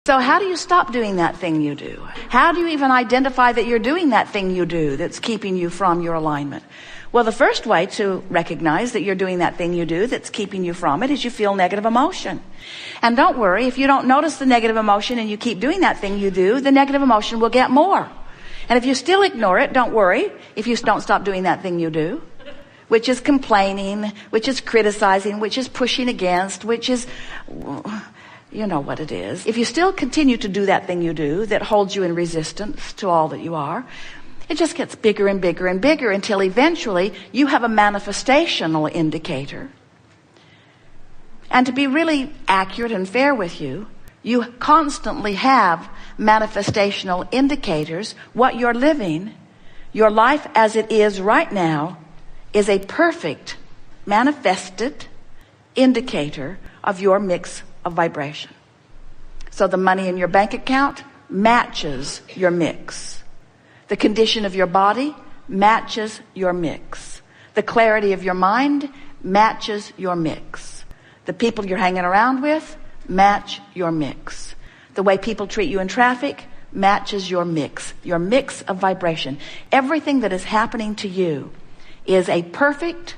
So how do you stop doing that thing you do? How do you even identify that you're doing that thing you do that's keeping you from your alignment? Well, the first way to recognize that you're doing that thing you do that's keeping you from it is you feel negative emotion. And don't worry, if you don't notice the negative emotion and you keep doing that thing you do, the negative emotion will get more. And if you still ignore it, don't worry if you don't stop doing that thing you do, which is complaining, which is criticizing, which is pushing against, which is... You know what it is. If you still continue to do that thing you do that holds you in resistance to all that you are, it just gets bigger and bigger and bigger until eventually you have a manifestational indicator. And to be really accurate and fair with you, you constantly have manifestational indicators. What you're living, your life as it is right now, is a perfect manifested indicator of your mix of vibration. So the money in your bank account matches your mix. The condition of your body matches your mix. The clarity of your mind matches your mix. The people you're hanging around with match your mix. The way people treat you in traffic matches your mix of vibration. Everything that is happening to you is a perfect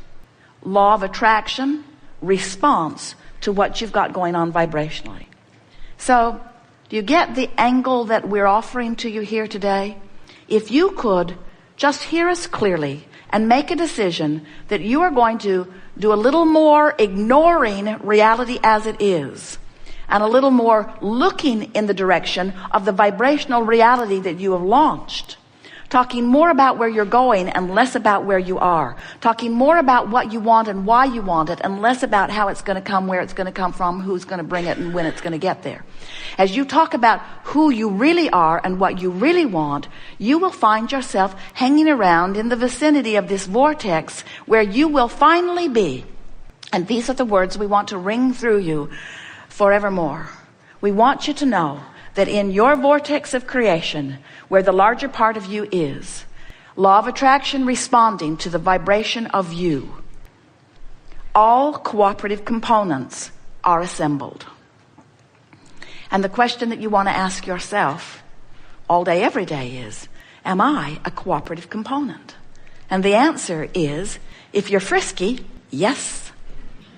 law of attraction response to what you've got going on vibrationally. So, do you get the angle that we're offering to you here today? If you could just hear us clearly and make a decision that you are going to do a little more ignoring reality as it is, and a little more looking in the direction of the vibrational reality that you have launched. Talking more about where you're going and less about where you are. Talking more about what you want and why you want it and less about how it's going to come, where it's going to come from, who's going to bring it, and when it's going to get there. As you talk about who you really are and what you really want, you will find yourself hanging around in the vicinity of this vortex where you will finally be. And these are the words we want to ring through you forevermore. We want you to know that in your vortex of creation, where the larger part of you is, law of attraction responding to the vibration of you, all cooperative components are assembled. And the question that you want to ask yourself all day, every day is, am I a cooperative component? And the answer is, if you're frisky, yes.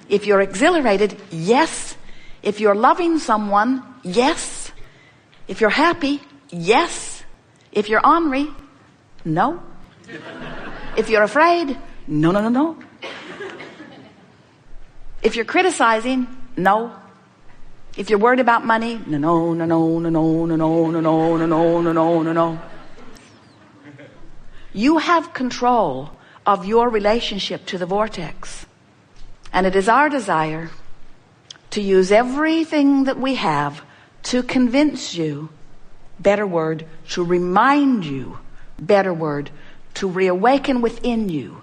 If you're exhilarated, yes. If you're loving someone, yes. If you're happy, yes. If you're ornery, no. If you're afraid, no, no, no, no. If you're criticizing, no. If you're worried about money, no, no, no, no, no, no, no, no, no, no, no, no, no, no, no, no. You have control of your relationship to the vortex. And it is our desire to use everything that we have to convince you, better word, to remind you, better word, to reawaken within you,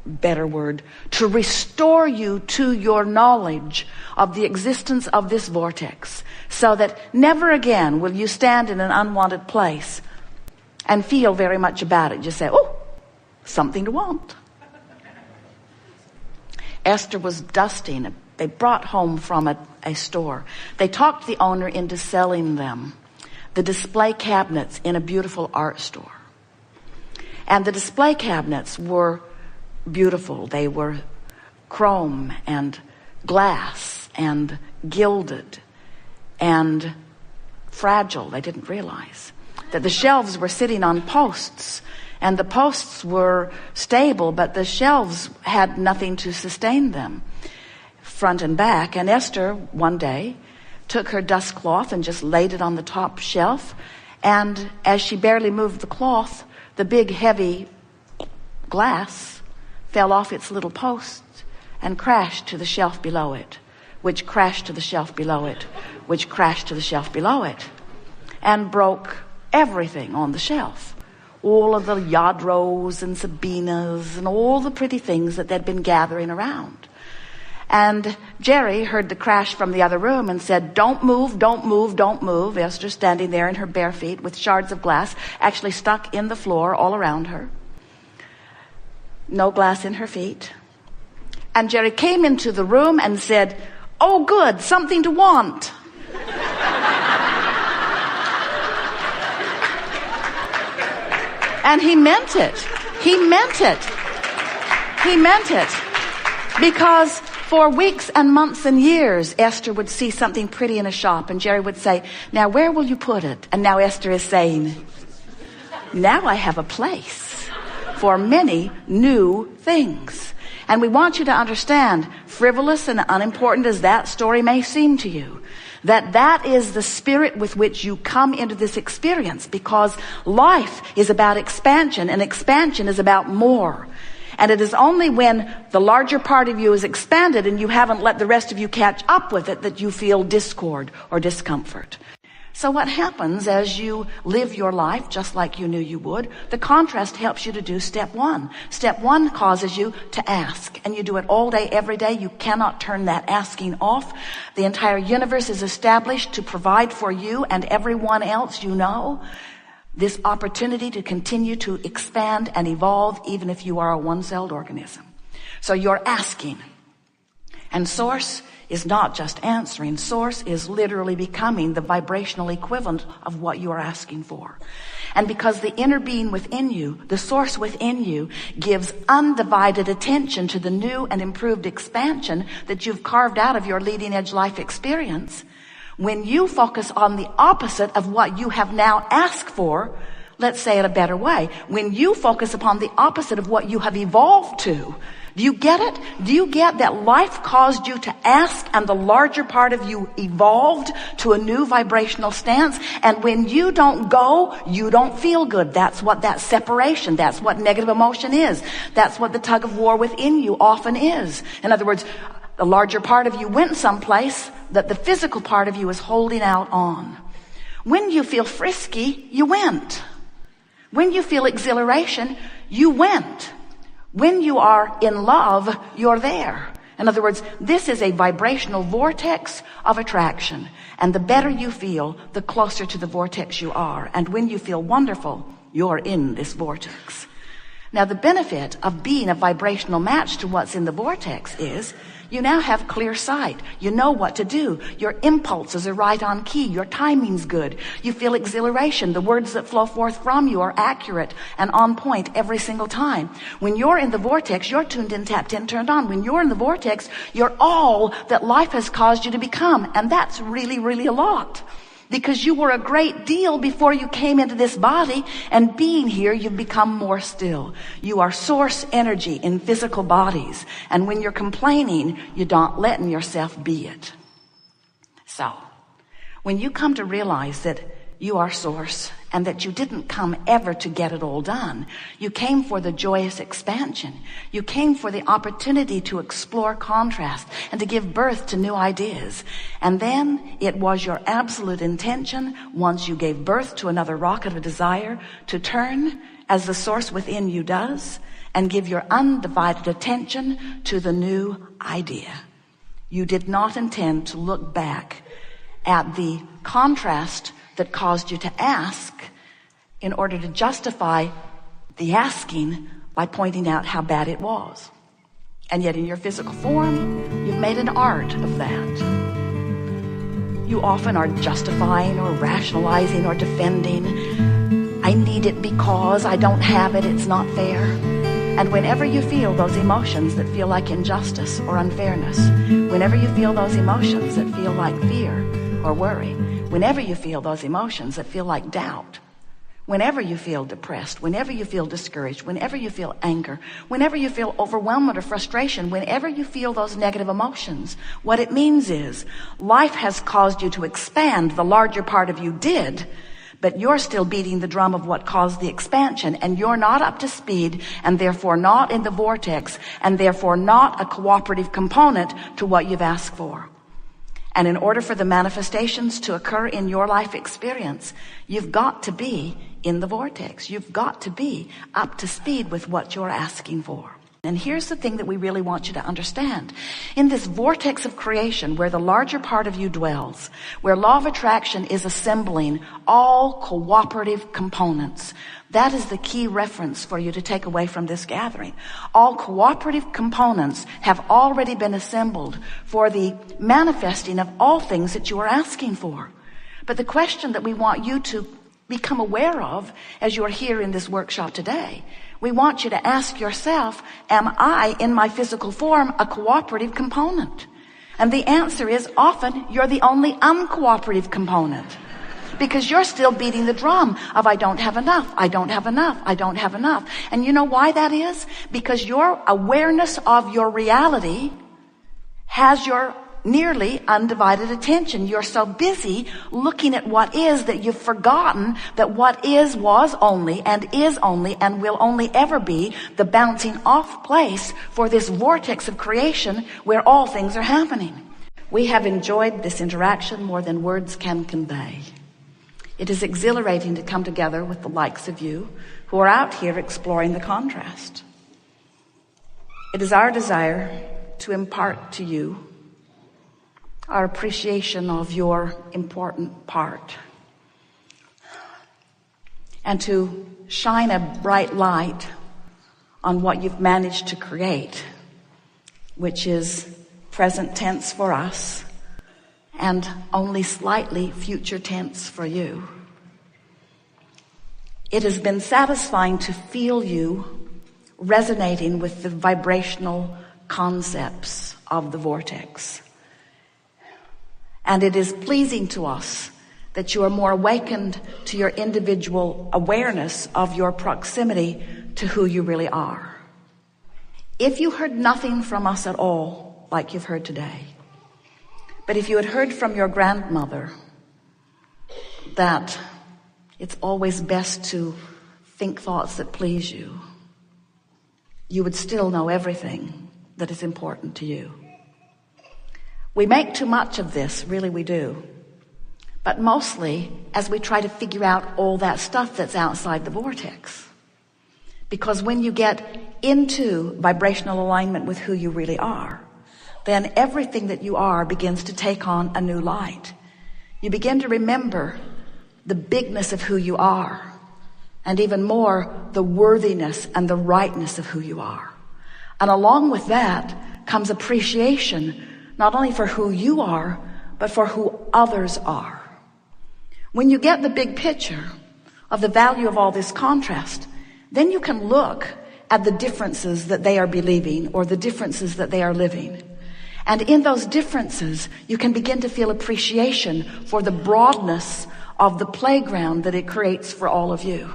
better word, to restore you to your knowledge of the existence of this vortex, so that never again will you stand in an unwanted place and feel very much about it. Just say, oh, something to want. Esther was dusting. They brought home from a store. They talked the owner into selling them the display cabinets in a beautiful art store. And the display cabinets were beautiful. They were chrome and glass and gilded and fragile. They didn't realize that the shelves were sitting on posts, and the posts were stable, but the shelves had nothing to sustain them, front and back. And Esther, one day, took her dust cloth and just laid it on the top shelf. And as she barely moved the cloth, the big, heavy glass fell off its little posts and crashed to the shelf below it, which crashed to the shelf below it, which crashed to the shelf below it, and broke everything on the shelf. All of the Yadros and Sabinas and all the pretty things that they'd been gathering around. And Jerry heard the crash from the other room and said, don't move, don't move, don't move. Esther standing there in her bare feet with shards of glass actually stuck in the floor all around her. No glass in her feet. And Jerry came into the room and said, oh good, something to want. And he meant it. He meant it. He meant it. Because for weeks and months and years, Esther would see something pretty in a shop and Jerry would say, now where will you put it? And now Esther is saying, now I have a place for many new things. And we want you to understand, frivolous and unimportant as that story may seem to you, that is the spirit with which you come into this experience, because life is about expansion and expansion is about more. And it is only when the larger part of you is expanded and you haven't let the rest of you catch up with it that you feel discord or discomfort. So what happens as you live your life just like you knew you would? The contrast helps you to do step one. Step one causes you to ask, and you do it all day, every day. You cannot turn that asking off. The entire universe is established to provide for you and everyone else you know this opportunity to continue to expand and evolve, even if you are a one-celled organism. So you're asking. And source is not just answering. Source is literally becoming the vibrational equivalent of what you are asking for. And because the inner being within you, the source within you, gives undivided attention to the new and improved expansion that you've carved out of your leading edge life experience, when you focus on the opposite of what you have now asked for, let's say it a better way, when you focus upon the opposite of what you have evolved to, do you get it? Do you get that life caused you to ask and the larger part of you evolved to a new vibrational stance? And when you don't go, you don't feel good. That's what that separation, that's what negative emotion is. That's what the tug of war within you often is. In other words, the larger part of you went someplace that the physical part of you is holding out on. When you feel frisky, you went. When you feel exhilaration, you went. When you are in love, you're there. In other words, this is a vibrational vortex of attraction. And the better you feel, the closer to the vortex you are. And when you feel wonderful, you're in this vortex. Now, the benefit of being a vibrational match to what's in the vortex is you now have clear sight. You know what to do. Your impulses are right on key. Your timing's good. You feel exhilaration. The words that flow forth from you are accurate and on point every single time. When you're in the vortex, you're tuned in, tapped in, turned on. When you're in the vortex, you're all that life has caused you to become. And that's really, really a lot. Because you were a great deal before you came into this body, and being here, you've become more still. You are source energy in physical bodies. And when you're complaining, you're not letting yourself be it. So, when you come to realize that you are source and that you didn't come ever to get it all done, you came for the joyous expansion. You came for the opportunity to explore contrast and to give birth to new ideas. And then it was your absolute intention, once you gave birth to another rocket of desire, to turn as the source within you does and give your undivided attention to the new idea. You did not intend to look back at the contrast that caused you to ask in order to justify the asking by pointing out how bad it was. And yet in your physical form, you've made an art of that. You often are justifying or rationalizing or defending. I need it because I don't have it. It's not fair. And whenever you feel those emotions that feel like injustice or unfairness, whenever you feel those emotions that feel like fear or worry, whenever you feel those emotions that feel like doubt, whenever you feel depressed, whenever you feel discouraged, whenever you feel anger, whenever you feel overwhelmed or frustration, whenever you feel those negative emotions, what it means is life has caused you to expand. The larger part of you did, but you're still beating the drum of what caused the expansion, and you're not up to speed, and therefore not in the vortex, and therefore not a cooperative component to what you've asked for. And in order for the manifestations to occur in your life experience, you've got to be in the vortex. You've got to be up to speed with what you're asking for. And here's the thing that we really want you to understand. In this vortex of creation, where the larger part of you dwells, where law of attraction is assembling all cooperative components, that is the key reference for you to take away from this gathering. All cooperative components have already been assembled for the manifesting of all things that you are asking for. But the question that we want you to become aware of as you're here in this workshop today. We want you to ask yourself, am I in my physical form a cooperative component? And the answer is often you're the only uncooperative component, because you're still beating the drum of I don't have enough, I don't have enough, I don't have enough. And you know why that is? Because your awareness of your reality has your nearly undivided attention. You're so busy looking at what is that you've forgotten that what is was only and is only and will only ever be the bouncing off place for this vortex of creation where all things are happening. We have enjoyed this interaction more than words can convey. It is exhilarating to come together with the likes of you who are out here exploring the contrast. It is our desire to impart to you our appreciation of your important part, and to shine a bright light on what you've managed to create, which is present tense for us and only slightly future tense for you. It has been satisfying to feel you resonating with the vibrational concepts of the vortex. And it is pleasing to us that you are more awakened to your individual awareness of your proximity to who you really are. If you heard nothing from us at all, like you've heard today, but if you had heard from your grandmother that it's always best to think thoughts that please you, you would still know everything that is important to you. We make too much of this, really we do. But mostly as we try to figure out all that stuff that's outside the vortex. Because when you get into vibrational alignment with who you really are, then everything that you are begins to take on a new light. You begin to remember the bigness of who you are, and even more, the worthiness and the rightness of who you are. And along with that comes appreciation, not only for who you are, but for who others are. When you get the big picture of the value of all this contrast, then you can look at the differences that they are believing or the differences that they are living. And in those differences, you can begin to feel appreciation for the broadness of the playground that it creates for all of you.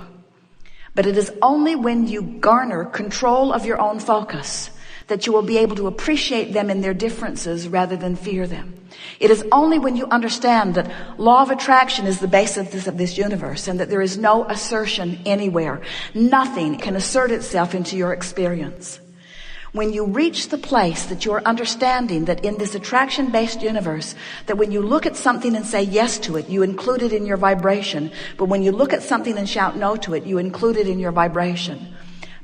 But it is only when you garner control of your own focus that you will be able to appreciate them in their differences rather than fear them. It is only when you understand that law of attraction is the basis of this universe and that there is no assertion anywhere. Nothing can assert itself into your experience. When you reach the place that you're understanding that in this attraction-based universe, that when you look at something and say yes to it, you include it in your vibration. But when you look at something and shout no to it, you include it in your vibration.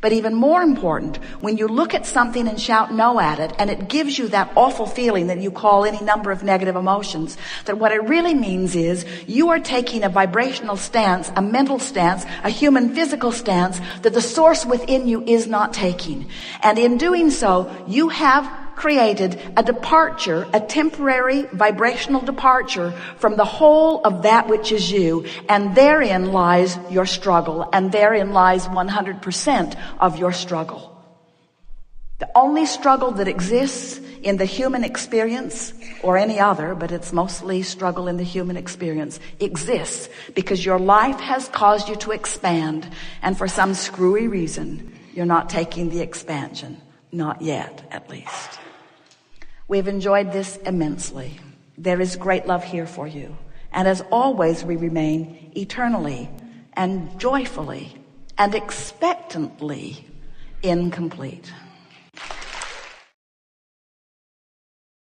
But even more important, when you look at something and shout no at it, and it gives you that awful feeling that you call any number of negative emotions, that what it really means is you are taking a vibrational stance, a mental stance, a human physical stance that the source within you is not taking. And in doing so, you have created a departure, a temporary vibrational departure from the whole of that which is you, and therein lies your struggle, and therein lies 100% of your struggle. The only struggle that exists in the human experience, or any other, but it's mostly struggle in the human experience, exists because your life has caused you to expand, and for some screwy reason, you're not taking the expansion. Not yet, at least. We've enjoyed this immensely. There is great love here for you. And as always, we remain eternally and joyfully and expectantly incomplete.